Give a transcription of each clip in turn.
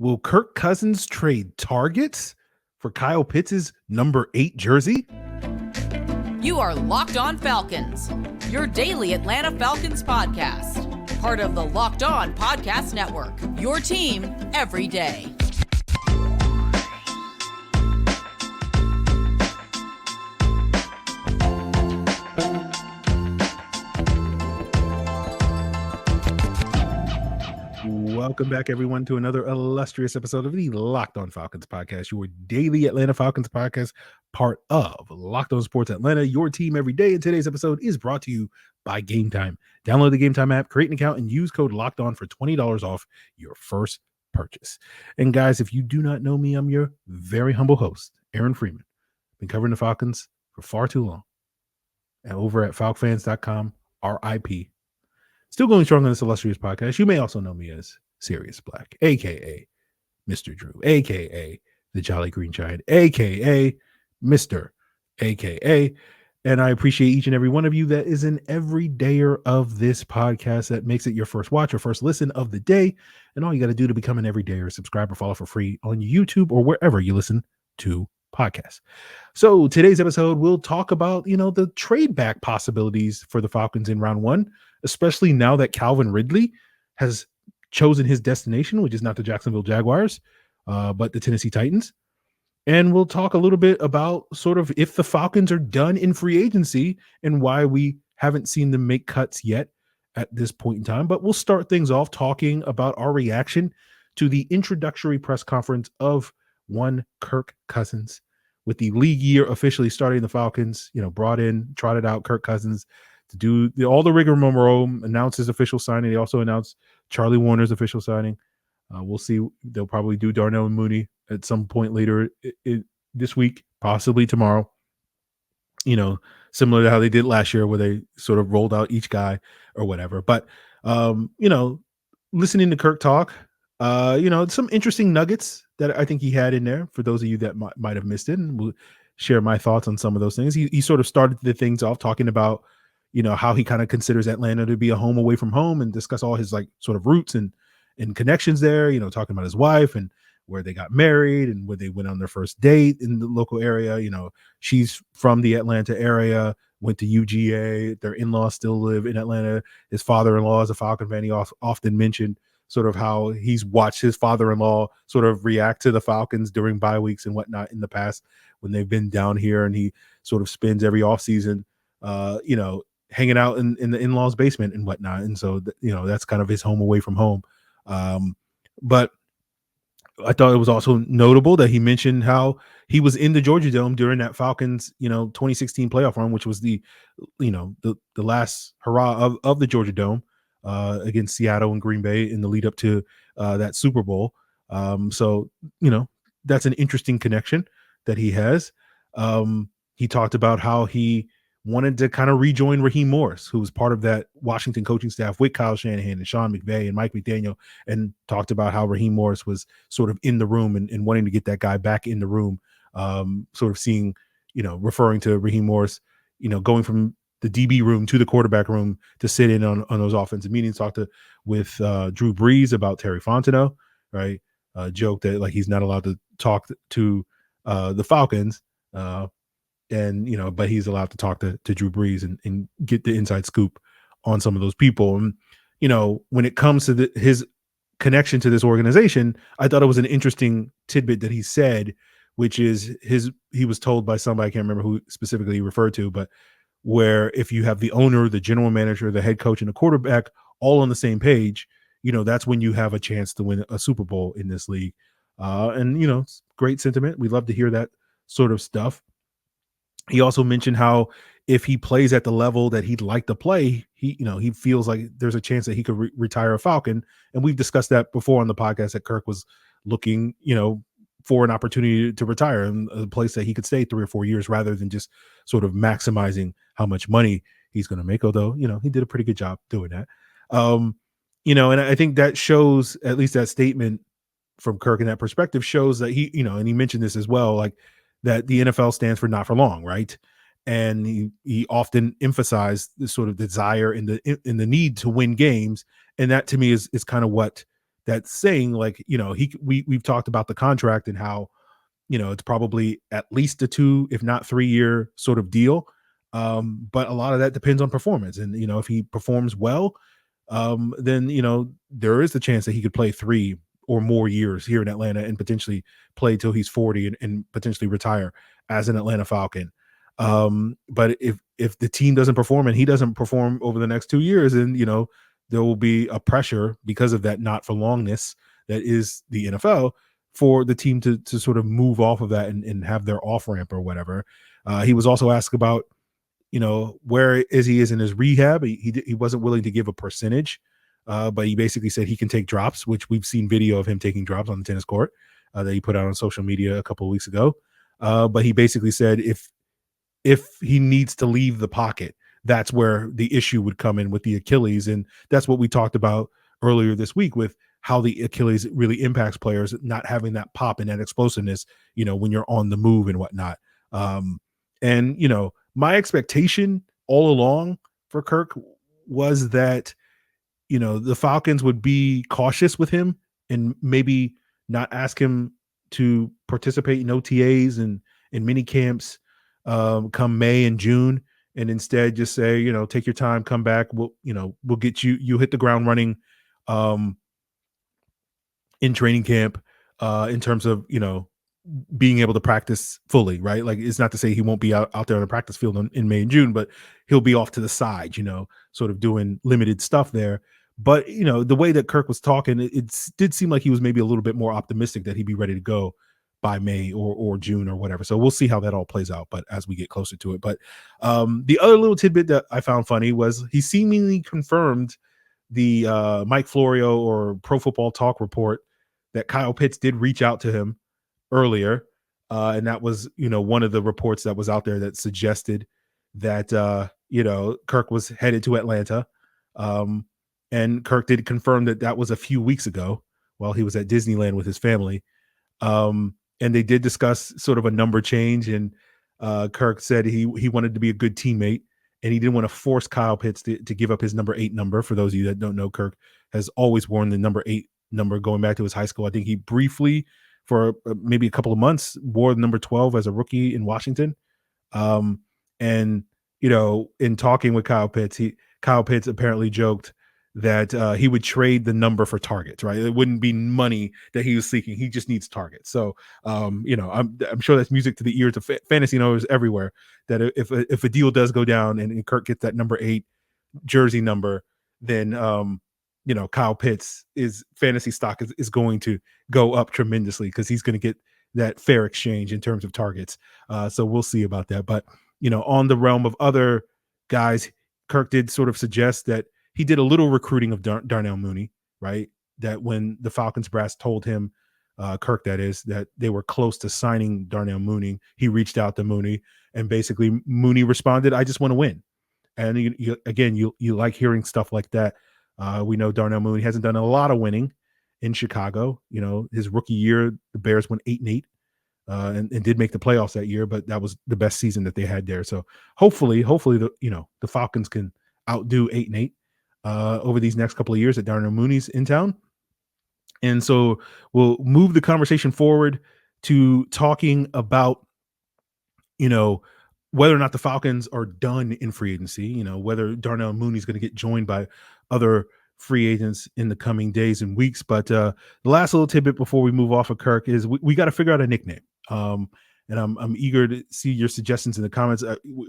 Will Kirk Cousins trade targets for Kyle Pitts' number 8 jersey? You are Locked On Falcons, your daily Atlanta Falcons podcast. Part of the Locked On Podcast Network, your team every day. Welcome back, everyone, to another illustrious episode of the Locked On Falcons podcast, your daily Atlanta Falcons podcast, part of Locked On Sports Atlanta, your team every day. And today's episode is brought to you by GameTime. Download the GameTime app, create an account, and use code LOCKEDON for $20 off your first purchase. And guys, if you do not know me, I'm your very humble host, Aaron Freeman. Been covering the Falcons for far too long. And over at falcfans.com, RIP. Still going strong on this illustrious podcast. You may also know me as Sirius Black, a.k.a. Mr. Drew, a.k.a. the Jolly Green Giant, a.k.a. Mr. a.k.a. And I appreciate each and every one of you that is an everydayer of this podcast that makes it your first watch or first listen of the day. And all you got to do to become an everydayer, subscribe or follow for free on YouTube or wherever you listen to podcasts. So today's episode, we'll talk about, the trade back possibilities for the Falcons in round one, especially now that Calvin Ridley has chosen his destination, which is not the Jacksonville Jaguars, but the Tennessee Titans. And we'll talk a little bit about sort of if the Falcons are done in free agency and why we haven't seen them make cuts yet at this point in time. But we'll start things off talking about our reaction to the introductory press conference of one Kirk Cousins, with the league year officially starting. The Falcons, trotted out Kirk Cousins to do all the rigmarole, announce his official signing. They also announced Charlie Warner's official signing. We'll see. They'll probably do Darnell Mooney at some point later this week, possibly tomorrow. Similar to how they did last year, where they sort of rolled out each guy or whatever. But listening to Kirk talk, some interesting nuggets that I think he had in there for those of you that might have missed it, and we'll share my thoughts on some of those things. He sort of started the things off talking about how he kind of considers Atlanta to be a home away from home, and discuss all his sort of roots and connections there, talking about his wife and where they got married and where they went on their first date in the local area. She's from the Atlanta area, went to UGA. Their in-laws still live in Atlanta. His father-in-law is a Falcon fan. He often mentioned sort of how he's watched his father-in-law sort of react to the Falcons during bye weeks and whatnot in the past when they've been down here, and he sort of spends every offseason, hanging out in the in-laws basement and whatnot. And so, that's kind of his home away from home. But I thought it was also notable that he mentioned how he was in the Georgia Dome during that Falcons, 2016 playoff run, which was the last hurrah of the Georgia Dome against Seattle and Green Bay in the lead up to that Super Bowl. So, that's an interesting connection that he has. He talked about how he wanted to kind of rejoin Raheem Morris, who was part of that Washington coaching staff with Kyle Shanahan and Sean McVay and Mike McDaniel, and talked about how Raheem Morris was sort of in the room and wanting to get that guy back in the room, sort of seeing, referring to Raheem Morris, going from the DB room to the quarterback room to sit in on those offensive meetings. Talked with Drew Brees about Terry Fontenot, right? Joke that he's not allowed to talk to the Falcons, but he's allowed to talk to Drew Brees and get the inside scoop on some of those people. And, when it comes to his connection to this organization, I thought it was an interesting tidbit that he said, which is he was told by somebody, I can't remember who specifically he referred to, but where if you have the owner, the general manager, the head coach, and the quarterback all on the same page, that's when you have a chance to win a Super Bowl in this league. It's great sentiment. We love to hear that sort of stuff. He also mentioned how if he plays at the level that he'd like to play, he feels like there's a chance that he could retire a Falcon. And we've discussed that before on the podcast, that Kirk was looking, for an opportunity to retire in a place that he could stay 3 or 4 years rather than just sort of maximizing how much money he's going to make. Although, he did a pretty good job doing that. And I think that shows, at least that statement from Kirk in that perspective shows that he, and he mentioned this as well, that the NFL stands for not for long, right? And he often emphasized this sort of desire and the need to win games. And that to me is kind of what that's saying like, we've talked about the contract and how, it's probably at least a 2, if not 3-year sort of deal. But a lot of that depends on performance. And, if he performs well, then, there is the chance that he could play 3 or more years here in Atlanta and potentially play till he's 40 and potentially retire as an Atlanta Falcon. But if the team doesn't perform and he doesn't perform over the next 2 years, then, there will be a pressure because of that not for longness that is the NFL for the team to sort of move off of that and have their off ramp or whatever. He was also asked about, where is he in his rehab. He wasn't willing to give a percentage, but he basically said he can take drops, which we've seen video of him taking drops on the tennis court that he put out on social media a couple of weeks ago. But he basically said if he needs to leave the pocket, that's where the issue would come in with the Achilles. And that's what we talked about earlier this week with how the Achilles really impacts players, not having that pop and that explosiveness, when you're on the move and whatnot. And, my expectation all along for Kirk was that, the Falcons would be cautious with him and maybe not ask him to participate in OTAs and in mini camps come May and June, and instead just say, take your time, come back. We'll get you hit the ground running in training camp in terms of, being able to practice fully, right? Like, it's not to say he won't be out there on the practice field in May and June, but he'll be off to the side, sort of doing limited stuff there. But, the way that Kirk was talking, it did seem like he was maybe a little bit more optimistic that he'd be ready to go by May or June or whatever. So we'll see how that all plays out, but as we get closer to it. But the other little tidbit that I found funny was he seemingly confirmed the Mike Florio or Pro Football Talk report that Kyle Pitts did reach out to him earlier. And that was, one of the reports that was out there that suggested that, Kirk was headed to Atlanta. And Kirk did confirm that was a few weeks ago while he was at Disneyland with his family. And they did discuss sort of a number change. And Kirk said he wanted to be a good teammate and he didn't want to force Kyle Pitts to give up his number 8 number. For those of you that don't know, Kirk has always worn the number 8 number going back to his high school. I think he briefly, for maybe a couple of months, wore the number 12 as a rookie in Washington. And, in talking with Kyle Pitts apparently joked that he would trade the number for targets, right? It wouldn't be money that he was seeking. He just needs targets. So, I'm sure that's music to the ears of fantasy owners everywhere, that if a deal does go down and Kirk gets that number 8 jersey number, then, Kyle Pitts' fantasy stock is going to go up tremendously because he's going to get that fair exchange in terms of targets. So we'll see about that. But, on the realm of other guys, Kirk did sort of suggest that he did a little recruiting of Darnell Mooney, right? That when the Falcons brass told him, Kirk that is, that they were close to signing Darnell Mooney, he reached out to Mooney and basically Mooney responded, "I just want to win." And you like hearing stuff like that. We know Darnell Mooney hasn't done a lot of winning in Chicago. His rookie year, the Bears went 8-8 and did make the playoffs that year, but that was the best season that they had there. So hopefully the Falcons can outdo 8-8 over these next couple of years that Darnell Mooney's in town. And so we'll move the conversation forward to talking about, whether or not the Falcons are done in free agency, whether Darnell Mooney is going to get joined by other free agents in the coming days and weeks. But the last little tidbit before we move off of Kirk is we got to figure out a nickname. And I'm eager to see your suggestions in the comments.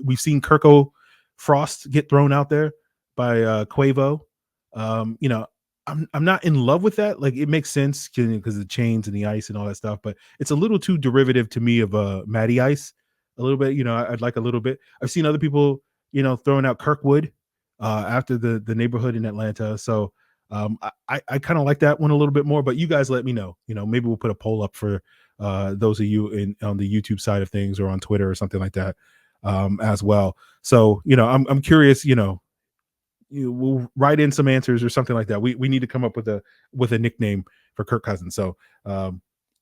We've seen Kirko Frost get thrown out there by Quavo. I'm not in love with that. Like, it makes sense because of the chains and the ice and all that stuff, but it's a little too derivative to me of Matty Ice. A little bit, I'd like a little bit. I've seen other people, throwing out Kirkwood after the neighborhood in Atlanta. So I kind of like that one a little bit more, but you guys let me know. Maybe we'll put a poll up for those of you on the YouTube side of things or on Twitter or something like that as well. So, I'm curious, we'll write in some answers or something like that. We need to come up with a nickname for Kirk Cousins. So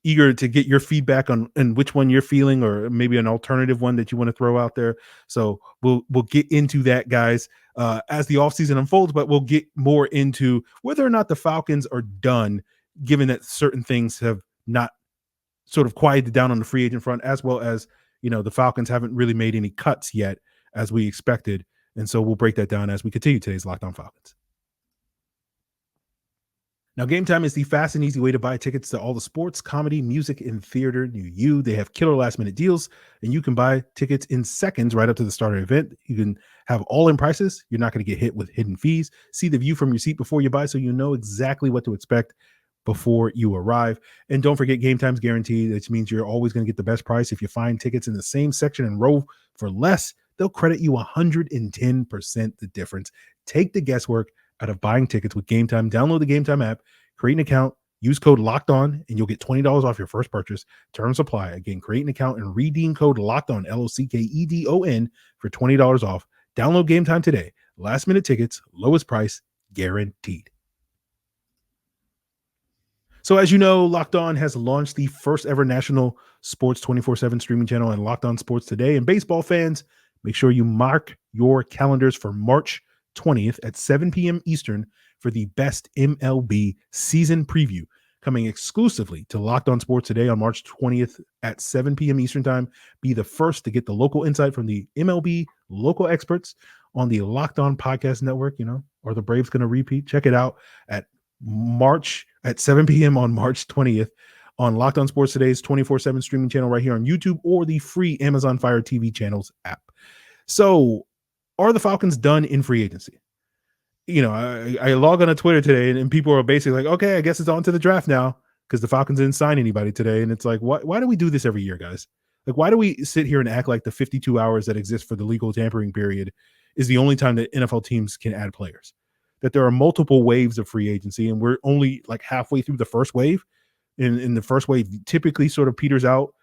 eager to get your feedback on which one you're feeling, or maybe an alternative one that you want to throw out there. So we'll get into that, guys, as the offseason unfolds, but we'll get more into whether or not the Falcons are done, given that certain things have not sort of quieted down on the free agent front, as well as, the Falcons haven't really made any cuts yet as we expected. And so we'll break that down as we continue today's Locked On Falcons. Now, GameTime is the fast and easy way to buy tickets to all the sports, comedy, music, and theater near you. They have killer last-minute deals, and you can buy tickets in seconds right up to the start of the event. You can have all-in prices. You're not going to get hit with hidden fees. See the view from your seat before you buy, so you know exactly what to expect before you arrive. And don't forget, GameTime's guaranteed, which means you're always going to get the best price. If you find tickets in the same section and row for less, they'll credit you 110% the difference. Take the guesswork out of buying tickets with GameTime. Download the GameTime app, create an account, use code Locked On, and you'll get $20 off your first purchase. Terms apply. Again, create an account and redeem code Locked On, LOCKEDON, for $20 off. Download GameTime today. Last minute tickets, lowest price, guaranteed. So as you know, Locked On has launched the first ever national sports 24/7 streaming channel and Locked On Sports Today. And baseball fans, make sure you mark your calendars for March 20th at 7 p.m. Eastern for the best MLB season preview, coming exclusively to Locked On Sports Today on March 20th at 7 p.m. Eastern time. Be the first to get the local insight from the MLB local experts on the Locked On Podcast Network. Are the Braves going to repeat? Check it out at 7 p.m. on March 20th on Locked On Sports Today's 24/7 streaming channel right here on YouTube or the free Amazon Fire TV channels app. So, are the Falcons done in free agency? I log on to Twitter today and people are basically like, okay, I guess it's on to the draft now because the Falcons didn't sign anybody today. And it's like, why do we do this every year, guys? Like, why do we sit here and act like the 52 hours that exist for the legal tampering period is the only time that NFL teams can add players? That there are multiple waves of free agency and we're only like halfway through the first wave. In the first wave typically sort of peters out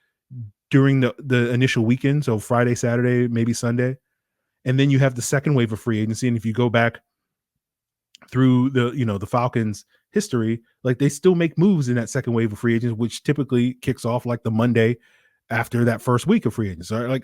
during the initial weekend. So Friday, Saturday, maybe Sunday. And then you have the second wave of free agency. And if you go back through the Falcons history, like they still make moves in that second wave of free agents, which typically kicks off like the Monday after that first week of free agents. So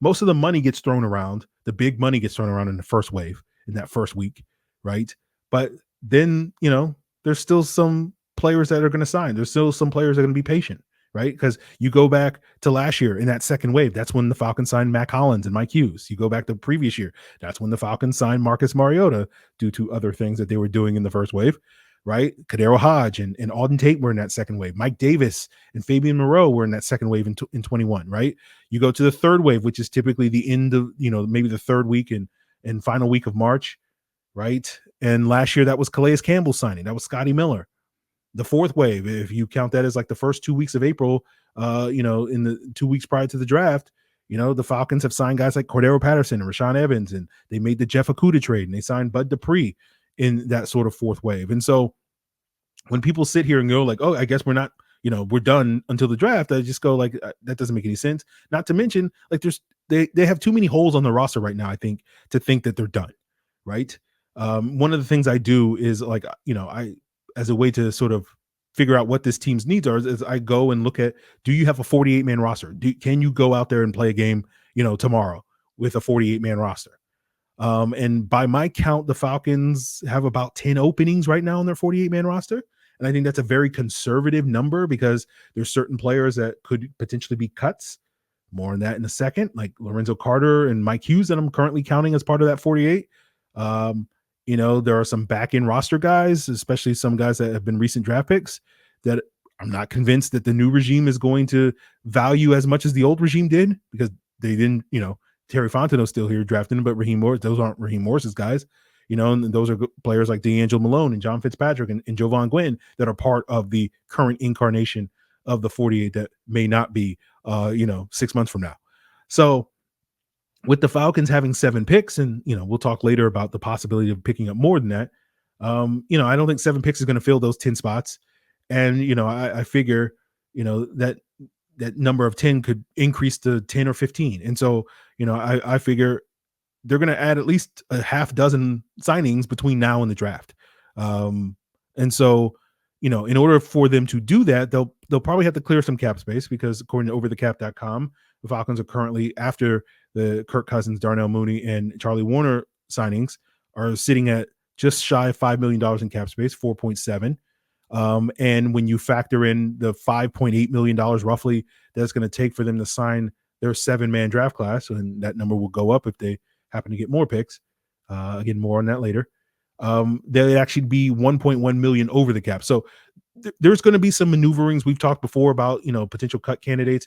most of the money gets thrown around. The big money gets thrown around in the first wave in that first week. Right. But then, there's still some players that are going to sign. There's still some players that are going to be patient. Right. Because you go back to last year in that second wave, that's when the Falcons signed Mac Hollins and Mike Hughes. You go back to the previous year, that's when the Falcons signed Marcus Mariota due to other things that they were doing in the first wave. Right. Kadero Hodge and Auden Tate were in that second wave. Mike Davis and Fabian Moreau were in that second wave in 21. Right. You go to the third wave, which is typically the end of, maybe the third week and final week of March. Right. And last year that was Calais Campbell signing. That was Scotty Miller. The fourth wave, if you count that as like the first 2 weeks of April, in the 2 weeks prior to the draft, the Falcons have signed guys like Cordero Patterson and Rashaan Evans, and they made the Jeff Okudah trade and they signed Bud Dupree in that sort of fourth wave. And so when people sit here and go like, oh, I guess we're not, we're done until the draft, I just go like, that doesn't make any sense. Not to mention like they have too many holes on the roster right now, I think, to think that they're done. Right. One of the things I do is like, as a way to sort of figure out what this team's needs are is I go and look at, do you have a 48-man roster? Can you go out there and play a game, tomorrow with a 48-man roster? And by my count, the Falcons have about 10 openings right now on their 48-man roster. And I think that's a very conservative number because there's certain players that could potentially be cuts. More on that in a second, like Lorenzo Carter and Mike Hughes that I'm currently counting as part of that 48. There are some back-end roster guys, especially some guys that have been recent draft picks that I'm not convinced that the new regime is going to value as much as the old regime did because they didn't, Terry Fontenot's still here drafting, but Raheem Morris, those aren't Raheem Morris's guys, and those are players like D'Angelo Malone and John Fitzpatrick and Jovan Gwynn that are part of the current incarnation of the 48 that may not be, 6 months from now. So, with the Falcons having 7 picks, and we'll talk later about the possibility of picking up more than that. I don't think 7 picks is going to fill those 10 spots, and I figure that number of 10 could increase to 10 or 15, and so I figure they're going to add at least a half dozen signings between now and the draft, and so in order for them to do that, they'll probably have to clear some cap space because according to overthecap.com, the Falcons are currently, after the Kirk Cousins, Darnell Mooney, and Charlie Warner signings, are sitting at just shy of $5 million in cap space, 4.7. And when you factor in the $5.8 million roughly that's going to take for them to sign their 7-man draft class, and that number will go up if they happen to get more picks. Again, more on that later. They'd actually be 1.1 million over the cap. So there's going to be some maneuverings. We've talked before about, potential cut candidates.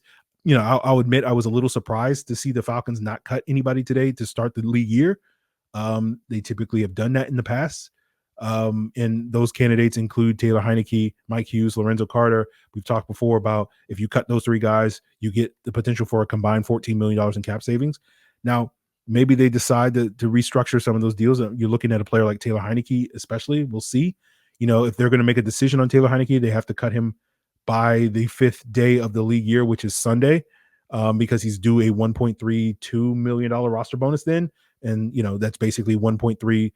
I'll admit I was a little surprised to see the Falcons not cut anybody today to start the league year. They typically have done that in the past. And those candidates include Taylor Heineke, Mike Hughes, Lorenzo Carter. We've talked before about if you cut those 3 guys, you get the potential for a combined $14 million in cap savings. Now, maybe they decide to restructure some of those deals. You're looking at a player like Taylor Heineke, especially. We'll see. If they're going to make a decision on Taylor Heineke, they have to cut him by the 5th day of the league year, which is Sunday, because he's due a $1.32 million roster bonus then. And, that's basically $1.32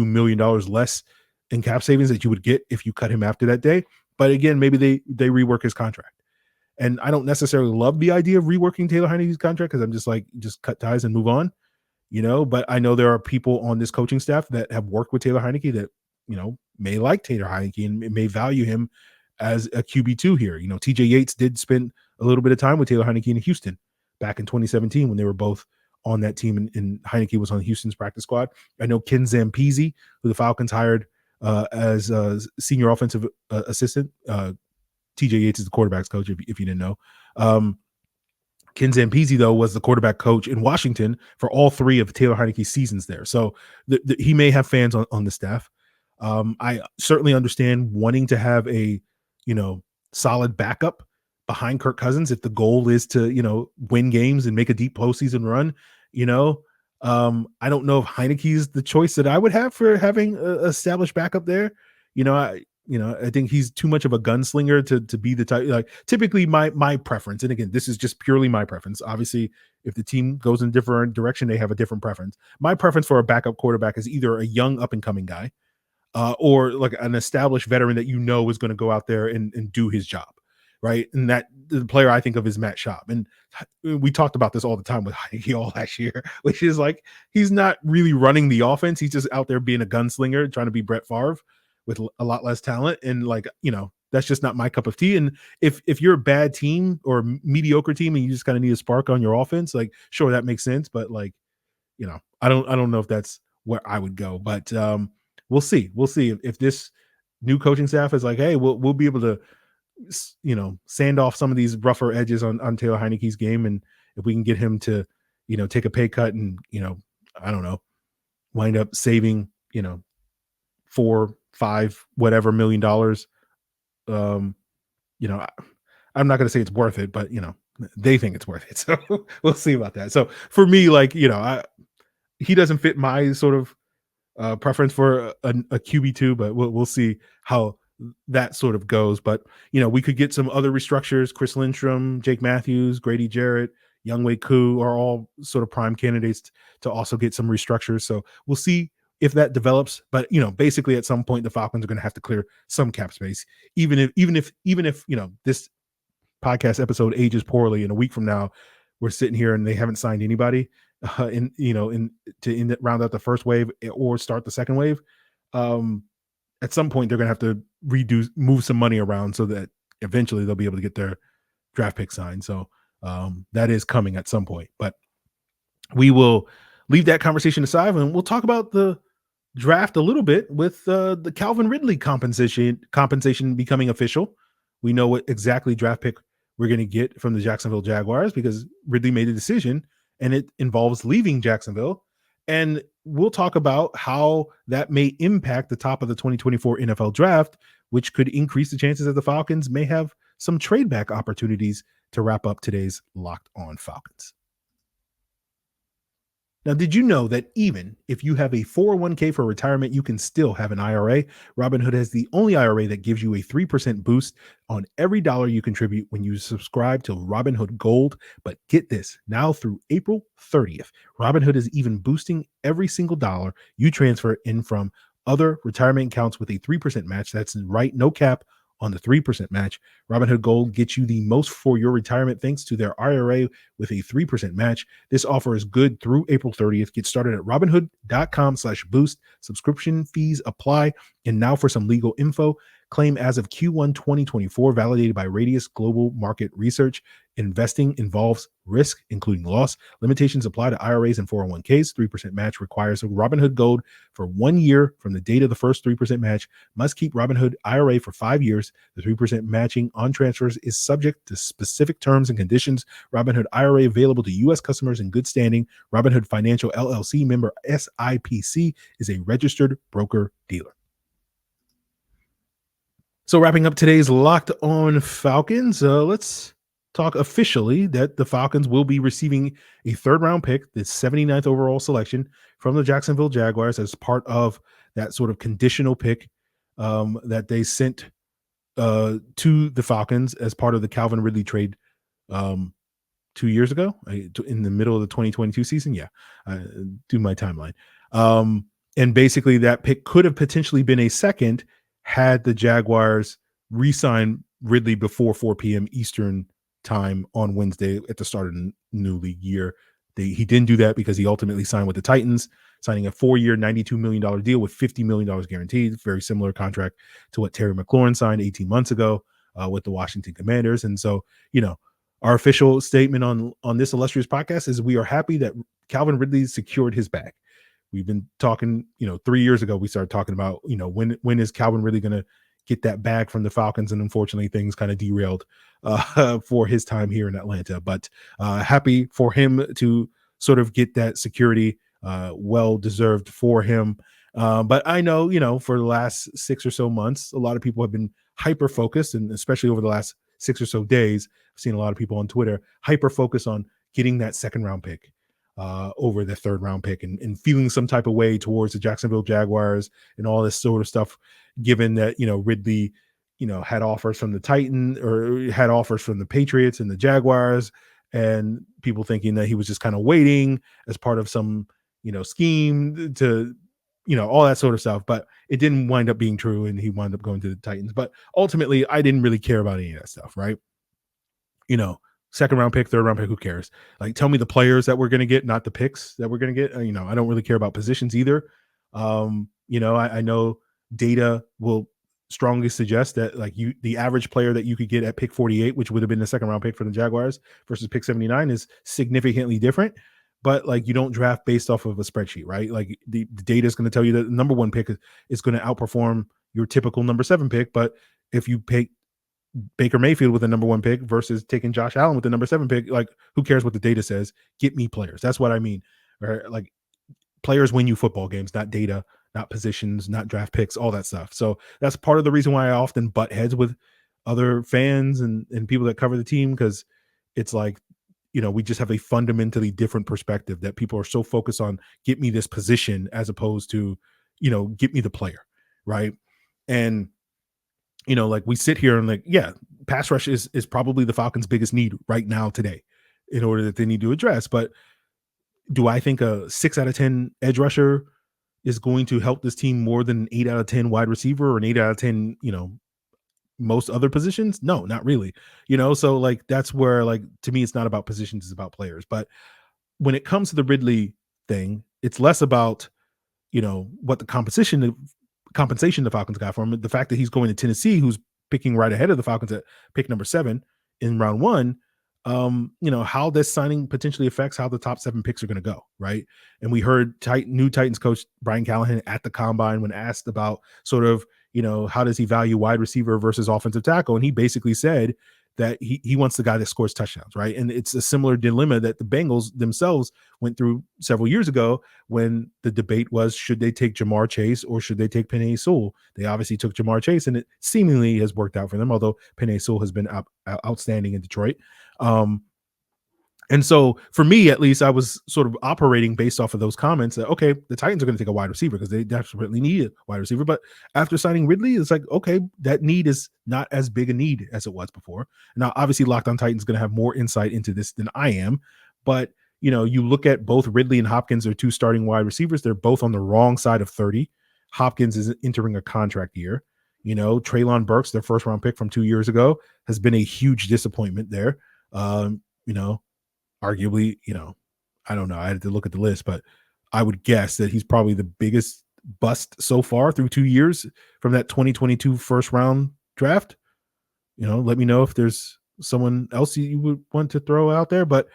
million less in cap savings that you would get if you cut him after that day. But again, maybe they rework his contract. And I don't necessarily love the idea of reworking Taylor Heineke's contract because I'm just cut ties and move on, but I know there are people on this coaching staff that have worked with Taylor Heineke that, may like Taylor Heineke and may value him as a QB2 here. TJ Yates did spend a little bit of time with Taylor Heineke in Houston back in 2017 when they were both on that team, and Heineke was on Houston's practice squad. I know Ken Zampese, who the Falcons hired as a senior offensive assistant. TJ Yates is the quarterback's coach, if you didn't know. Ken Zampese, though, was the quarterback coach in Washington for all 3 of Taylor Heineke's seasons there. So he may have fans on the staff. I certainly understand wanting to have a, solid backup behind Kirk Cousins if the goal is to, win games and make a deep postseason run. I don't know if Heineke is the choice that I would have for having an established backup there. I think he's too much of a gunslinger to be the type. Like typically my preference, and again, this is just purely my preference. Obviously, if the team goes in a different direction, they have a different preference. My preference for a backup quarterback is either a young up and coming guy, or like an established veteran that is going to go out there and do his job. Right. And that the player I think of is Matt Schaub. And we talked about this all the time with Heineke all last year, which is like, he's not really running the offense. He's just out there being a gunslinger, trying to be Brett Favre with a lot less talent. And like, that's just not my cup of tea. And if you're a bad team or a mediocre team and you just kind of need a spark on your offense, like, sure, that makes sense. But like, I don't know if that's where I would go, but we'll see. We'll see if this new coaching staff is like, hey, we'll be able to, sand off some of these rougher edges on Taylor Heineke's game. And if we can get him to, take a pay cut and, I don't know, wind up saving, $4, $5, whatever $million. I'm not going to say it's worth it, but they think it's worth it. So we'll see about that. So for me, like, he doesn't fit my sort of preference for a QB2, but we'll see how that sort of goes. But we could get some other restructures. Chris Lindstrom, Jake Matthews, Grady Jarrett, Younghoe Koo are all sort of prime candidates to also get some restructures. So we'll see if that develops. But basically at some point the Falcons are going to have to clear some cap space, even if this podcast episode ages poorly and a week from now we're sitting here and they haven't signed anybody to round out the first wave or start the second wave. At some point they're going to have to move some money around so that eventually they'll be able to get their draft pick signed. So that is coming at some point, but we will leave that conversation aside and we'll talk about the draft a little bit with the Calvin Ridley compensation becoming official. We know what exactly draft pick we're going to get from the Jacksonville Jaguars because Ridley made a decision and it involves leaving Jacksonville. And we'll talk about how that may impact the top of the 2024 NFL draft, which could increase the chances that the Falcons may have some trade back opportunities to wrap up today's Locked On Falcons. Now, did you know that even if you have a 401k for retirement, you can still have an IRA? Robinhood has the only IRA that gives you a 3% boost on every dollar you contribute when you subscribe to Robinhood Gold. But get this, now through April 30th, Robinhood is even boosting every single dollar you transfer in from other retirement accounts with a 3% match. That's right, no cap on the 3% match. Robinhood Gold gets you the most for your retirement thanks to their IRA with a 3% match. This offer is good through April 30th. Get started at Robinhood.com/boost. Subscription fees apply. And now for some legal info. Claim as of Q1 2024, validated by Radius Global Market Research. Investing involves risk, including loss. Limitations apply to IRAs and 401ks. 3% match requires a Robinhood Gold for 1 year from the date of the first 3% match. Must keep Robinhood IRA for 5 years. The 3% matching on transfers is subject to specific terms and conditions. Robinhood IRA available to U.S. customers in good standing. Robinhood Financial LLC, member SIPC, is a registered broker-dealer. So wrapping up today's Locked On Falcons, let's talk officially that the Falcons will be receiving a third-round pick, the 79th overall selection from the Jacksonville Jaguars as part of that sort of conditional pick that they sent to the Falcons as part of the Calvin Ridley trade 2 years ago, in the middle of the 2022 season. Yeah, do my timeline. And basically that pick could have potentially been a second had the Jaguars re-sign Ridley before 4 p.m. Eastern time on Wednesday at the start of the new league year. He didn't do that because he ultimately signed with the Titans, signing a 4-year, $92 million deal with $50 million guaranteed. Very similar contract to what Terry McLaurin signed 18 months ago with the Washington Commanders. And so, our official statement on this illustrious podcast is we are happy that Calvin Ridley secured his bag. We've been talking, 3 years ago, we started talking about, when is Calvin really going to get that bag from the Falcons? And unfortunately, things kind of derailed for his time here in Atlanta. But happy for him to sort of get that security, well-deserved for him. But I know, for the last 6 or so months, a lot of people have been hyper-focused, and especially over the last 6 or so days, I've seen a lot of people on Twitter hyper-focus on getting that second-round pick over the third-round pick and feeling some type of way towards the Jacksonville Jaguars and all this sort of stuff, given that, Ridley, had offers from the Titans or had offers from the Patriots and the Jaguars, and people thinking that he was just kind of waiting as part of some, scheme to, all that sort of stuff. But it didn't wind up being true, and he wound up going to the Titans. But ultimately, I didn't really care about any of that stuff, right? Second round pick, third round pick, who cares? Like, tell me the players that we're going to get, not the picks that we're going to get. I don't really care about positions either. I know data will strongly suggest that the average player that you could get at pick 48, which would have been the second round pick for the Jaguars, versus pick 79 is significantly different. But you don't draft based off of a spreadsheet, right? Like the data is going to tell you that the number one pick is going to outperform your typical number 7 pick. But if you pick Baker Mayfield with a number 1 pick versus taking Josh Allen with the number 7 pick, who cares what the data says? Get me players. That's what I mean. Right? Players win you football games, not data, not positions, not draft picks, all that stuff. So that's part of the reason why I often butt heads with other fans and people that cover the team, because it's we just have a fundamentally different perspective, that people are so focused on get me this position as opposed to, get me the player. Right. And we sit here and pass rush is probably the Falcons' biggest need right now today in order that they need to address. But do I think a 6 out of 10 edge rusher is going to help this team more than an 8 out of 10 wide receiver or an 8 out of 10, most other positions? No, not really. So that's where to me, it's not about positions, it's about players. But when it comes to the Ridley thing, it's less about, what the compensation the Falcons got for him. The fact that he's going to Tennessee, who's picking right ahead of the Falcons at pick number 7 in round 1, how this signing potentially affects how the top 7 picks are going to go, right? And we heard new Titans coach Brian Callahan at the combine when asked about sort of, how does he value wide receiver versus offensive tackle? And he basically said that he wants the guy that scores touchdowns, right? And it's a similar dilemma that the Bengals themselves went through several years ago when the debate was, should they take Jamar Chase or should they take Penei Sewell? They obviously took Jamar Chase, and it seemingly has worked out for them, although Penei Sewell has been outstanding in Detroit. And so for me, at least, I was sort of operating based off of those comments that, okay, the Titans are going to take a wide receiver because they desperately need a wide receiver. But after signing Ridley, it's okay, that need is not as big a need as it was before. Now, obviously, Locked On Titans is going to have more insight into this than I am. But, you look at both Ridley and Hopkins are 2 starting wide receivers. They're both on the wrong side of 30. Hopkins is entering a contract year. Treylon Burks, their first round pick from 2 years ago, has been a huge disappointment there. Arguably, I don't know. I had to look at the list, but I would guess that he's probably the biggest bust so far through 2 years from that 2022 first round draft. Let me know if there's someone else you would want to throw out there. But,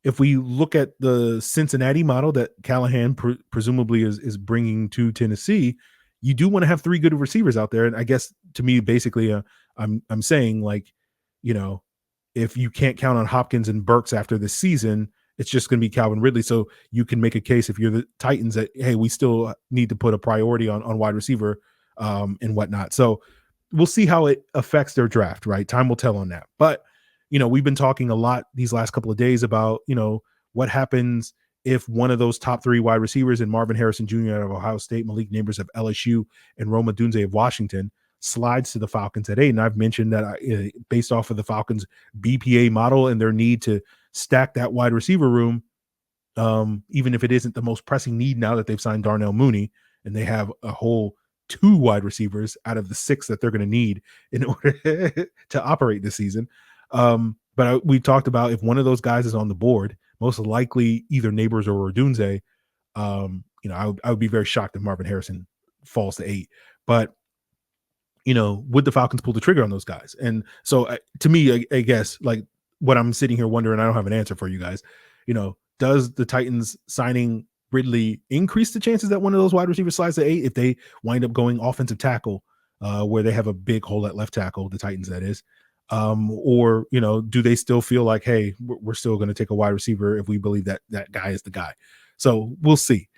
if we look at the Cincinnati model that Callahan presumably is bringing to Tennessee, you do want to have 3 good receivers out there. And I guess to me, basically, I'm saying, like, if you can't count on Hopkins and Burks after this season, it's just going to be Calvin Ridley. So you can make a case if you're the Titans that, hey, we still need to put a priority on wide receiver and whatnot. So we'll see how it affects their draft, right? Time will tell on that. But, we've been talking a lot these last couple of days about, what happens if one of those top 3 wide receivers in Marvin Harrison Jr. out of Ohio State, Malik Nabers of LSU, and Rome Odunze of Washington slides to the Falcons at 8. And I've mentioned that based off of the Falcons BPA model and their need to stack that wide receiver room, even if it isn't the most pressing need now that they've signed Darnell Mooney and they have a whole 2 wide receivers out of the 6 that they're going to need in order to operate this season. But we talked about if one of those guys is on the board, most likely either Nabers or Odunze, I would be very shocked if Marvin Harrison falls to 8. But, would the Falcons pull the trigger on those guys? And so to me, I guess, like, what I'm sitting here wondering, I don't have an answer for you guys, does the Titans signing Ridley increase the chances that one of those wide receivers slides to 8 if they wind up going offensive tackle, where they have a big hole at left tackle, the Titans, that is? Or, do they still feel like, hey, we're still going to take a wide receiver if we believe that that guy is the guy? So we'll see.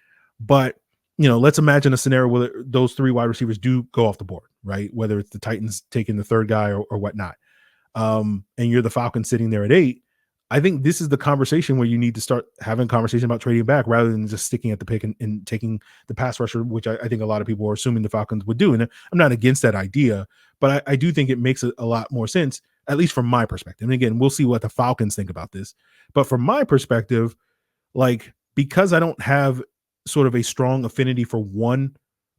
But, let's imagine a scenario where those 3 wide receivers do go off the board, right? Whether it's the Titans taking the 3rd guy or whatnot. And you're the Falcons sitting there at 8. I think this is the conversation where you need to start having a conversation about trading back rather than just sticking at the pick and taking the pass rusher, which I think a lot of people are assuming the Falcons would do. And I'm not against that idea, but I do think it makes a lot more sense, at least from my perspective. And again, we'll see what the Falcons think about this. But from my perspective, like, because I don't have sort of a strong affinity for one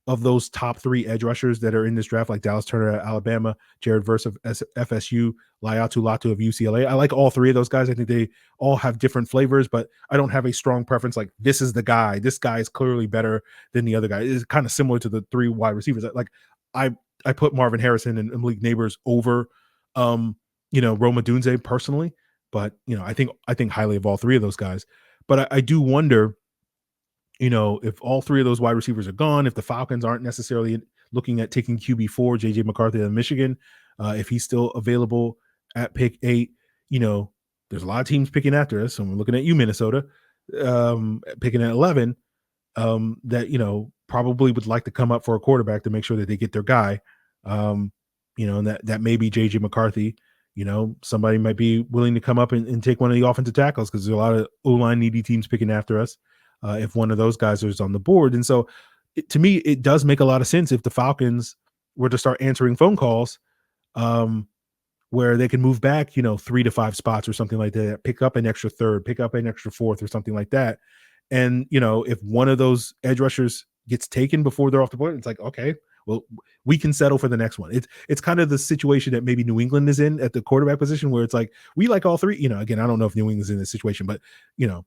of those top 3 edge rushers that are in this draft, like Dallas Turner at Alabama, Jared Verse of FSU, Laiatu Latu of UCLA. I like all 3 of those guys. I think they all have different flavors, but I don't have a strong preference. Like, this is the guy. This guy is clearly better than the other guy. It's kind of similar to the 3 wide receivers. Like, I put Marvin Harrison and Malik Nabers over, Rome Odunze personally, but I think highly of all 3 of those guys. But I do wonder, if all 3 of those wide receivers are gone, if the Falcons aren't necessarily looking at taking QB4, JJ McCarthy of Michigan, if he's still available at pick 8, there's a lot of teams picking after us. And we're looking at you, Minnesota, picking at 11, that, probably would like to come up for a quarterback to make sure that they get their guy. And that may be JJ McCarthy. Somebody might be willing to come up and take one of the offensive tackles because there's a lot of O-line needy teams picking after us. If one of those guys is on the board. And so to me, it does make a lot of sense if the Falcons were to start answering phone calls where they can move back, 3 to 5 spots or something like that, pick up an extra 3rd, pick up an extra 4th or something like that. And, if one of those edge rushers gets taken before they're off the board, it's like, okay, well, we can settle for the next one. It's kind of the situation that maybe New England is in at the quarterback position where it's like, we like all 3, again, I don't know if New England's in this situation, but,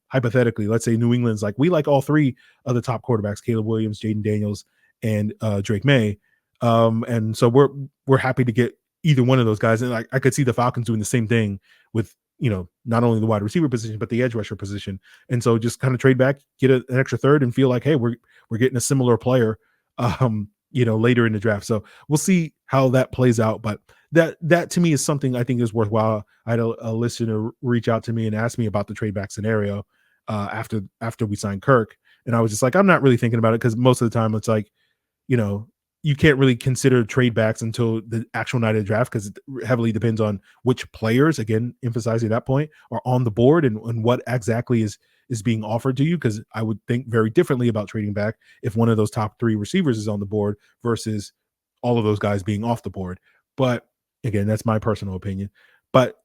hypothetically, let's say New England's like, we like all 3 of the top quarterbacks, Caleb Williams, Jaden Daniels, and Drake May. And so we're happy to get either one of those guys. And I could see the Falcons doing the same thing with, not only the wide receiver position, but the edge rusher position. And so just kind of trade back, get an extra 3rd and feel like, hey, we're getting a similar player, later in the draft. So we'll see how that plays out. But that to me is something I think is worthwhile. I had a listener reach out to me and ask me about the trade back scenario after we signed Kirk. And I was just like, I'm not really thinking about it because most of the time it's like, you can't really consider trade backs until the actual night of the draft because it heavily depends on which players, again, emphasizing that point, are on the board and what exactly is being offered to you. Because I would think very differently about trading back if one of those top 3 receivers is on the board versus all of those guys being off the board. But again, that's my personal opinion. But,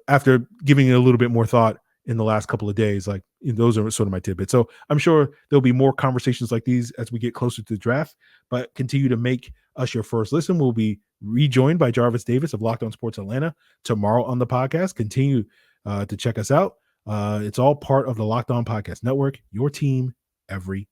after giving it a little bit more thought in the last couple of days, like those are sort of my tidbits. So I'm sure there'll be more conversations like these as we get closer to the draft, but continue to make us your first listen. We'll be rejoined by Jarvis Davis of Locked On Sports Atlanta tomorrow on the podcast. Continue to check us out. It's all part of the Locked On Podcast Network, your team every